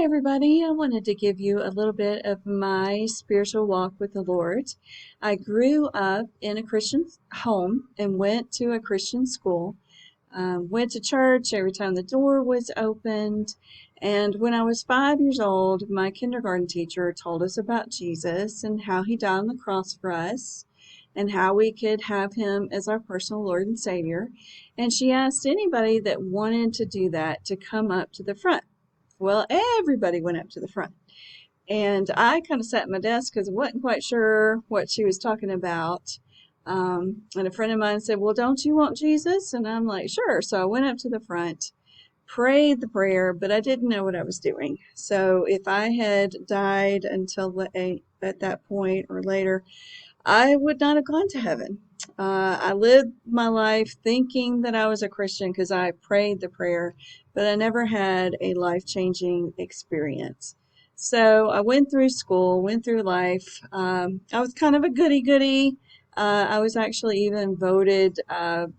everybody. I wanted to give you a little bit of my spiritual walk with the Lord. I grew up in a Christian home and went to a Christian school. Went to church every time the door was opened. And when I was 5 years old, my kindergarten teacher told us about Jesus and how he died on the cross for us and how we could have him as our personal Lord and Savior. And she asked anybody that wanted to do that to come up to the front. Well, everybody went up to the front. And I kind of sat at my desk because I wasn't quite sure what she was talking about. And a friend of mine said, "Well, don't you want Jesus?" And I'm like, "Sure." So I went up to the front, prayed the prayer, but I didn't know what I was doing. So if I had died until at that point or later, I would not have gone to heaven. I lived my life thinking that I was a Christian because I prayed the prayer, but I never had a life changing experience. So I went through school, went through life. I was kind of a goody goody. I was actually even voted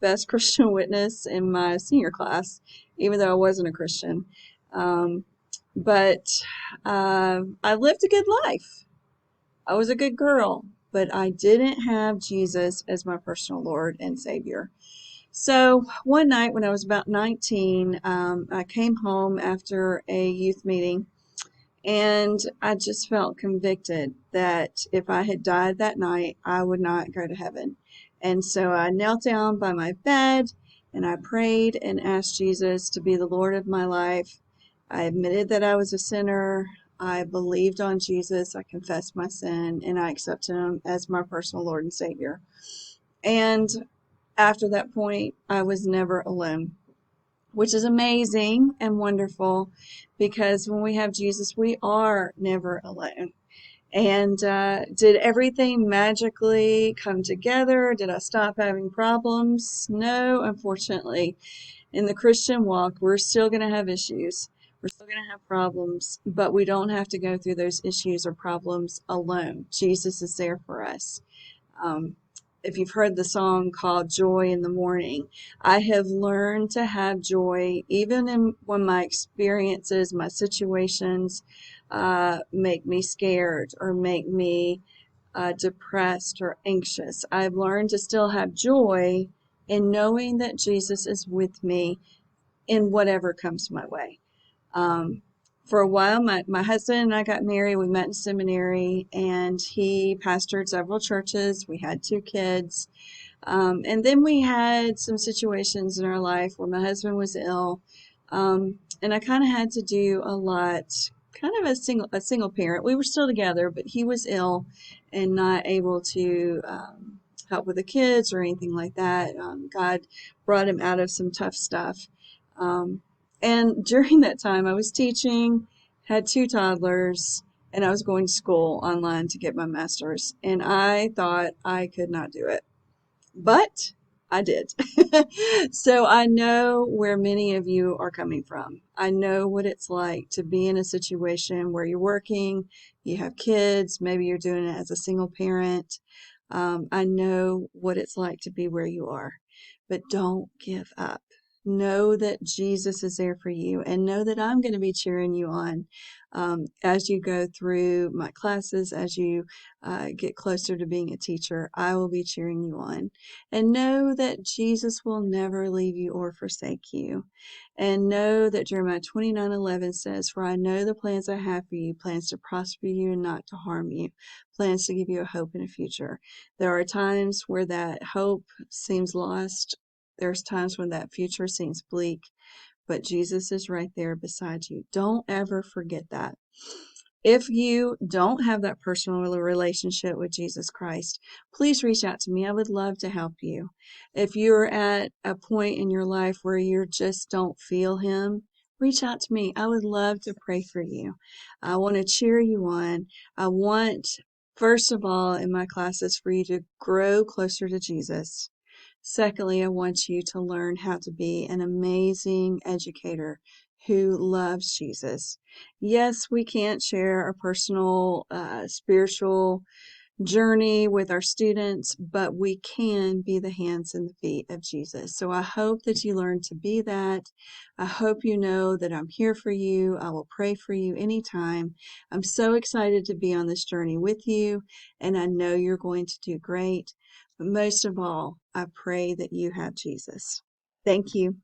best Christian witness in my senior class, even though I wasn't a Christian. Um, but I lived a good life. I was a good girl, but I didn't have Jesus as my personal Lord and Savior. So one night when I was about 19, I came home after a youth meeting and I just felt convicted that if I had died that night, I would not go to heaven. And so I knelt down by my bed and I prayed and asked Jesus to be the Lord of my life. I admitted that I was a sinner. I believed on Jesus. I confessed my sin and I accepted him as my personal Lord and Savior. And after that point, I was never alone, which is amazing and wonderful because when we have Jesus, we are never alone. And did everything magically come together? Did I stop having problems? No, unfortunately. In the Christian walk, we're still going to have issues. We're still going to have problems, but we don't have to go through those issues or problems alone. Jesus is there for us. Um, if you've heard the song called Joy in the Morning, I have learned to have joy even when my experiences, my situations make me scared or make me depressed or anxious. I've learned to still have joy in knowing that Jesus is with me in whatever comes my way. Um, for a while, my husband and I got married. We met in seminary, and he pastored several churches. We had 2 kids. And then we had some situations in our life where my husband was ill. And I kind of had to do a lot, kind of a single parent. We were still together, but he was ill and not able to help with the kids or anything like that. God brought him out of some tough stuff. Um, and during that time, I was teaching, had 2 toddlers, and I was going to school online to get my master's. And I thought I could not do it, but I did. So I know where many of you are coming from. I know what it's like to be in a situation where you're working, you have kids, maybe you're doing it as a single parent. I know what it's like to be where you are, but don't give up. Know that Jesus is there for you and know that I'm going to be cheering you on as you go through my classes, as you get closer to being a teacher. I will be cheering you on. And know that Jesus will never leave you or forsake you. And know that Jeremiah 29:11 says, "For I know the plans I have for you, plans to prosper you and not to harm you, plans to give you a hope and a future." There are times where that hope seems lost. There's times when that future seems bleak, but Jesus is right there beside you. Don't ever forget that. If you don't have that personal relationship with Jesus Christ, please reach out to me. I would love to help you. If you're at a point in your life where you just don't feel Him, reach out to me. I would love to pray for you. I want to cheer you on. I want, first of all, in my classes for you to grow closer to Jesus. Secondly, I want you to learn how to be an amazing educator who loves Jesus. Yes, we can't share our personal spiritual journey with our students, but we can be the hands and the feet of Jesus. So I hope that you learn to be that. I hope you know that I'm here for you. I will pray for you anytime. I'm so excited to be on this journey with you, and I know you're going to do great. But most of all, I pray that you have Jesus. Thank you.